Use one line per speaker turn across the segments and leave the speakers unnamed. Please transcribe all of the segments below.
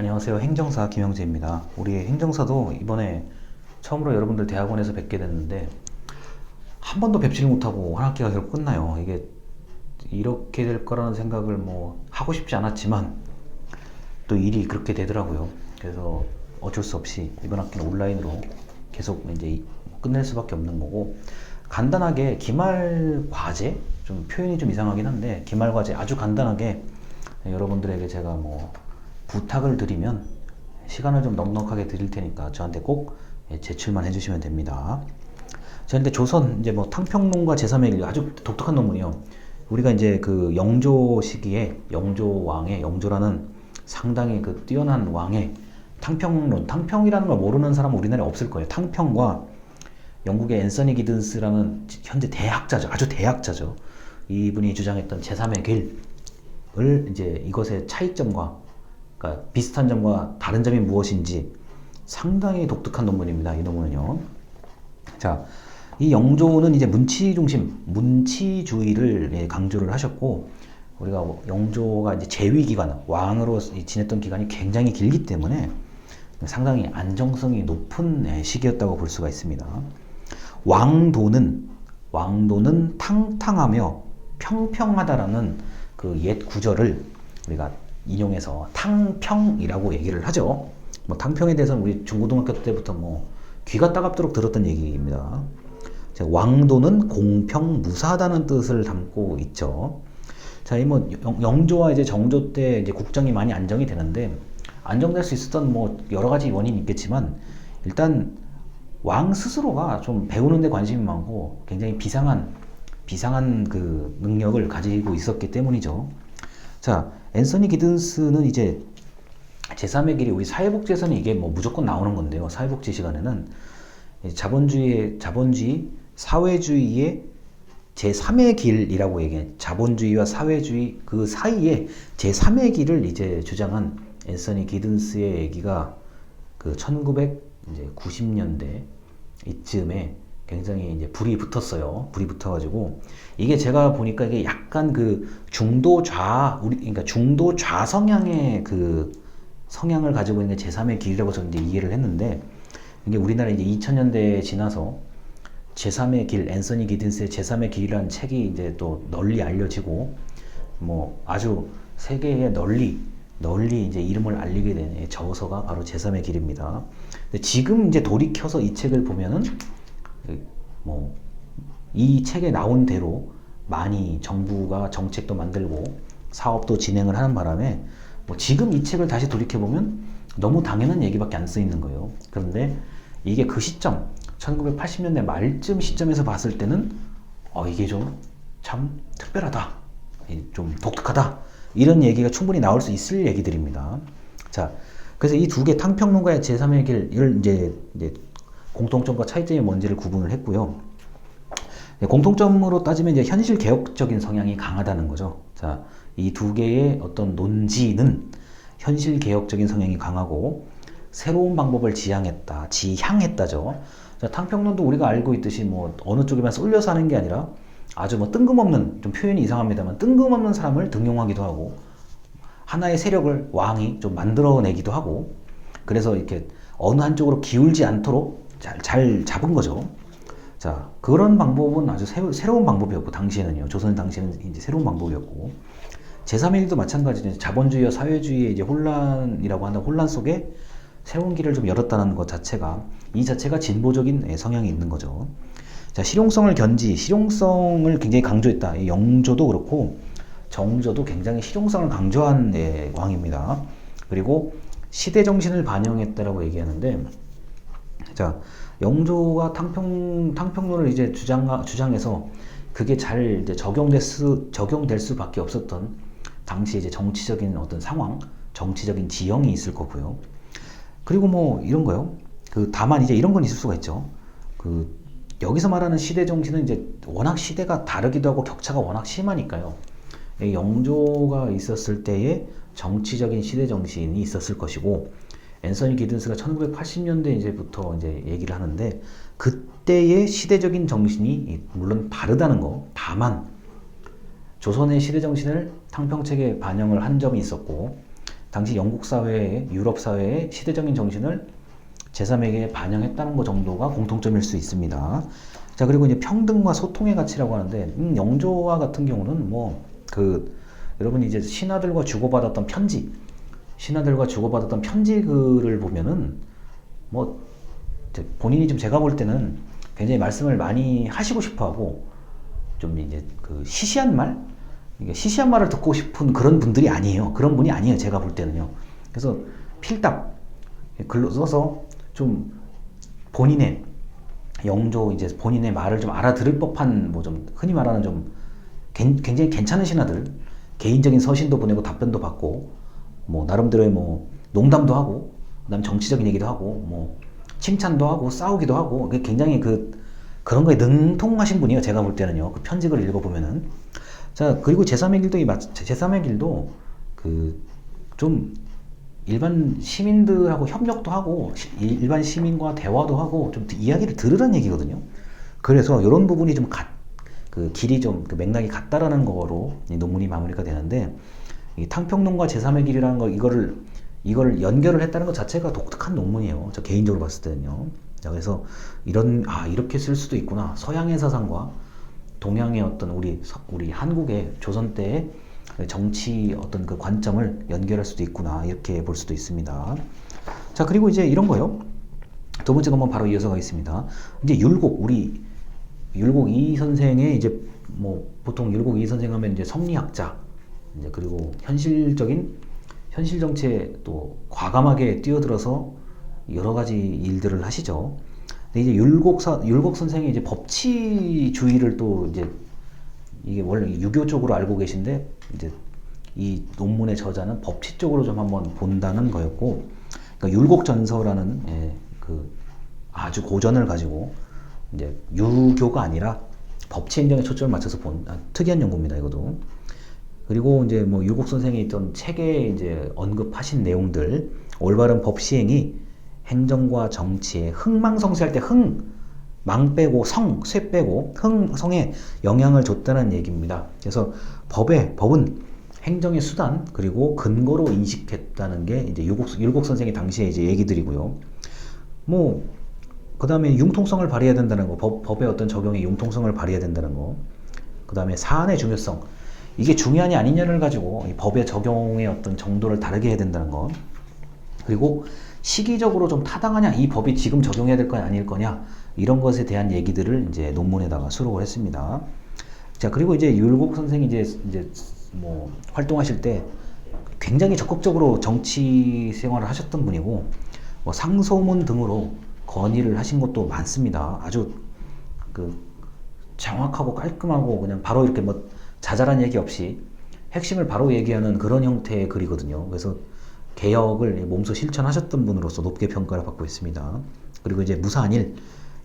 안녕하세요. 행정사 김영재입니다. 우리 행정사도 이번에 처음으로 여러분들 대학원에서 뵙게 됐는데 한 번도 뵙지를 못하고 한 학기가 결국 끝나요. 이게 이렇게 될 거라는 생각을 뭐 하고 싶지 않았지만 또 일이 그렇게 되더라고요. 그래서 어쩔 수 없이 이번 학기는 온라인으로 계속 이제 끝낼 수밖에 없는 거고, 간단하게 기말 과제, 좀 표현이 좀 이상하긴 한데 기말 과제 아주 간단하게 여러분들에게 제가 뭐 부탁을 드리면 시간을 좀 넉넉하게 드릴 테니까 저한테 꼭 제출만 해주시면 됩니다. 자, 근데 조선 이제 뭐 탕평론과 제3의 길, 아주 독특한 논문이요. 우리가 이제 그 영조 시기에 영조 왕의, 영조라는 상당히 그 뛰어난 왕의 탕평론, 탕평이라는 걸 모르는 사람은 우리나라에 없을 거예요. 탕평과 영국의 앤서니 기든스라는 현재 대학자죠. 아주 대학자죠. 이분이 주장했던 제3의 길을 이제 이것의 차이점과, 그러니까 비슷한 점과 다른 점이 무엇인지 상당히 독특한 논문입니다. 이 논문은요. 자, 이 영조는 이제 문치 중심, 문치주의를 강조를 하셨고, 우리가 영조가 이제 재위 기간, 왕으로 지냈던 기간이 굉장히 길기 때문에 상당히 안정성이 높은 시기였다고 볼 수가 있습니다. 왕도는 탕탕하며 평평하다라는 그 옛 구절을 우리가 인용해서 탕평이라고 얘기를 하죠. 뭐 탕평에 대해서는 우리 중고등학교 때부터 뭐 귀가 따갑도록 들었던 얘기입니다. 왕도는 공평무사하다는 뜻을 담고 있죠. 자, 이 뭐 영조와 이제 정조 때 이제 국정이 많이 안정이 되는데, 안정될 수 있었던 뭐 여러 가지 원인이 있겠지만, 일단 왕 스스로가 좀 배우는 데 관심이 많고 굉장히 비상한 그 능력을 가지고 있었기 때문이죠. 자, 앤서니 기든스는 이제 제3의 길이, 우리 사회복지에서는 이게 뭐 무조건 나오는 건데요. 사회복지 시간에는 자본주의, 사회주의의 제3의 길이라고 얘기해. 자본주의와 사회주의 그 사이에 제3의 길을 이제 주장한 앤서니 기든스의 얘기가 그 1990년대 이쯤에 굉장히 이제 불이 붙었어요. 불이 붙어가지고, 이게 제가 보니까 이게 약간 그 그러니까 중도 좌 성향의 그 성향을 가지고 있는 제3의 길이라고 저는 이제 이해를 했는데, 이게 우리나라 이제 2000년대에 지나서 제3의 길, 앤서니 기든스의 제3의 길이라는 책이 이제 또 널리 알려지고, 뭐 아주 세계에 널리 이제 이름을 알리게 된 저서가 바로 제3의 길입니다. 근데 지금 이제 돌이켜서 이 책을 보면은 뭐 이 책에 나온 대로 많이 정부가 정책도 만들고 사업도 진행을 하는 바람에 뭐 지금 이 책을 다시 돌이켜보면 너무 당연한 얘기밖에 안 쓰이는 거예요. 그런데 이게 그 시점, 1980년대 말쯤 시점에서 봤을 때는 이게 좀 참 특별하다, 좀 독특하다, 이런 얘기가 충분히 나올 수 있을 얘기들입니다. 자, 그래서 이 두 개, 탕평론가의 제3의 길을 이제 공통점과 차이점이 뭔지를 구분을 했고요. 공통점으로 따지면 이제 현실 개혁적인 성향이 강하다는 거죠. 자, 이 두 개의 어떤 논지는 현실 개혁적인 성향이 강하고 새로운 방법을 지향했다죠. 자, 탕평론도 우리가 알고 있듯이 뭐 어느 쪽에만 쏠려서 하는 게 아니라 아주 뭐 뜬금없는, 좀 표현이 이상합니다만 뜬금없는 사람을 등용하기도 하고, 하나의 세력을 왕이 좀 만들어내기도 하고, 그래서 이렇게 어느 한쪽으로 기울지 않도록 잘 잡은 거죠. 자, 그런 방법은 아주 새로운 방법이었고, 당시에는요. 조선 당시에는 이제 새로운 방법이었고, 제3의 길도 마찬가지죠. 자본주의와 사회주의의 이제 혼란이라고 하는 혼란 속에 새로운 길을 좀 열었다는 것 자체가, 이 자체가 진보적인 성향이 있는 거죠. 자, 실용성을 굉장히 강조했다. 영조도 그렇고 정조도 굉장히 실용성을 강조한 왕입니다. 그리고 시대 정신을 반영했다라고 얘기하는데, 자, 영조가 탕평론을 이제 주장해서 그게 잘 이제 적용될 수밖에 없었던 당시 이제 정치적인 어떤 상황, 정치적인 지형이 있을 거고요. 그리고 뭐 이런 거요. 다만 이제 이런 건 있을 수가 있죠. 여기서 말하는 시대 정신은 이제 워낙 시대가 다르기도 하고 격차가 워낙 심하니까요. 영조가 있었을 때의 정치적인 시대 정신이 있었을 것이고, 앤서니 기든스가 1980년대 이제부터 이제 얘기를 하는데, 그때의 시대적인 정신이 물론 다르다는 거. 다만 조선의 시대 정신을 탕평책에 반영을 한 점이 있었고, 당시 영국 사회에 유럽 사회의 시대적인 정신을 제3에게 반영했다는 것 정도가 공통점일 수 있습니다. 자, 그리고 이제 평등과 소통의 가치라고 하는데, 영조와 같은 경우는 여러분이 이제 신하들과 주고받았던 편지 글을 보면은 본인이 좀 제가 볼 때는 굉장히 말씀을 많이 하시고 싶어하고 좀 이제 시시한 말을 듣고 싶은 그런 분들이 아니에요. 그런 분이 아니에요. 제가 볼 때는요. 그래서 필답 글로 써서 좀 본인의 본인의 말을 좀 알아들을 법한 좀 흔히 말하는 좀 굉장히 괜찮은 신하들, 개인적인 서신도 보내고 답변도 받고 나름대로의 농담도 하고 그다음 정치적인 얘기도 하고 칭찬도 하고 싸우기도 하고 굉장히 그런 거에 능통하신 분이에요. 제가 볼 때는요. 그 편집을 읽어보면은. 자, 그리고 제3의 길도 좀 일반 시민들하고 협력도 하고 일반 시민과 대화도 하고 좀 이야기를 들으라는 얘기거든요. 그래서 이런 부분이 좀 길이 좀 맥락이 같다라는 거로 이 논문이 마무리가 되는데, 이 탕평론과 제3의 길이라는 거 이걸 연결을 했다는 것 자체가 독특한 논문이에요. 저 개인적으로 봤을 때는요. 자, 그래서 이렇게 쓸 수도 있구나. 서양의 사상과 동양의 어떤 우리 한국의 조선 때의 정치 어떤 그 관점을 연결할 수도 있구나. 이렇게 볼 수도 있습니다. 자, 그리고 이제 이런 거요. 두 번째 논문 바로 이어서 가겠습니다. 이제 율곡 이 선생의 이제 보통 율곡 이 선생 하면 이제 성리학자, 이제 그리고 현실 정치에 또 과감하게 뛰어들어서 여러 가지 일들을 하시죠. 근데 이제 율곡 선생이 이제 법치주의를 또 이제 이게 원래 유교 쪽으로 알고 계신데 이제 이 논문의 저자는 법치 쪽으로 좀 한번 본다는 거였고, 그러니까 율곡전서라는 아주 고전을 가지고 이제 유교가 아니라 법치 행정에 초점을 맞춰서 본 특이한 연구입니다. 이것도. 그리고 이제 율곡 선생이 있던 책에 이제 언급하신 내용들, 올바른 법 시행이 행정과 정치에 흥망성쇠할 때 망 빼고 쇠 빼고 성에 영향을 줬다는 얘기입니다. 그래서 법은 행정의 수단 그리고 근거로 인식했다는 게 이제 율곡 선생이 당시에 이제 얘기들이고요. 그 다음에 융통성을 발휘해야 된다는 거, 법의 어떤 적용에 융통성을 발휘해야 된다는 거, 그 다음에 사안의 중요성, 이게 중요하냐 아니냐를 가지고 이 법의 적용의 어떤 정도를 다르게 해야 된다는 거, 그리고 시기적으로 좀 타당하냐, 이 법이 지금 적용해야 될 거냐 아닐 거냐, 이런 것에 대한 얘기들을 이제 논문에다가 수록을 했습니다. 자, 그리고 이제 율곡 선생이 이제 활동하실 때 굉장히 적극적으로 정치 생활을 하셨던 분이고, 상소문 등으로 건의를 하신 것도 많습니다. 아주 정확하고 깔끔하고 그냥 바로 이렇게 자잘한 얘기 없이 핵심을 바로 얘기하는 그런 형태의 글이거든요. 그래서 개혁을 몸소 실천하셨던 분으로서 높게 평가를 받고 있습니다. 그리고 이제 무사한일,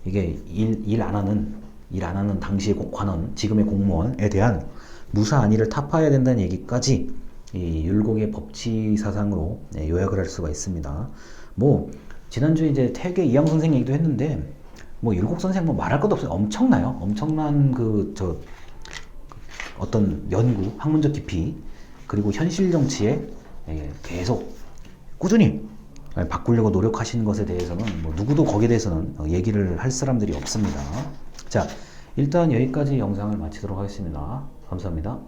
이게 일 안 하는 당시의 관원, 지금의 공무원에 대한 무사한일을 타파해야 된다는 얘기까지 이 율곡의 법치 사상으로 요약을 할 수가 있습니다. 지난주에 이제 태계 이양 선생 얘기도 했는데, 율곡 선생 말할 것도 없어요. 엄청나요. 엄청난 어떤 연구, 학문적 깊이, 그리고 현실 정치에 계속 꾸준히 바꾸려고 노력하신 것에 대해서는 누구도 거기에 대해서는 얘기를 할 사람들이 없습니다. 자, 일단 여기까지 영상을 마치도록 하겠습니다. 감사합니다.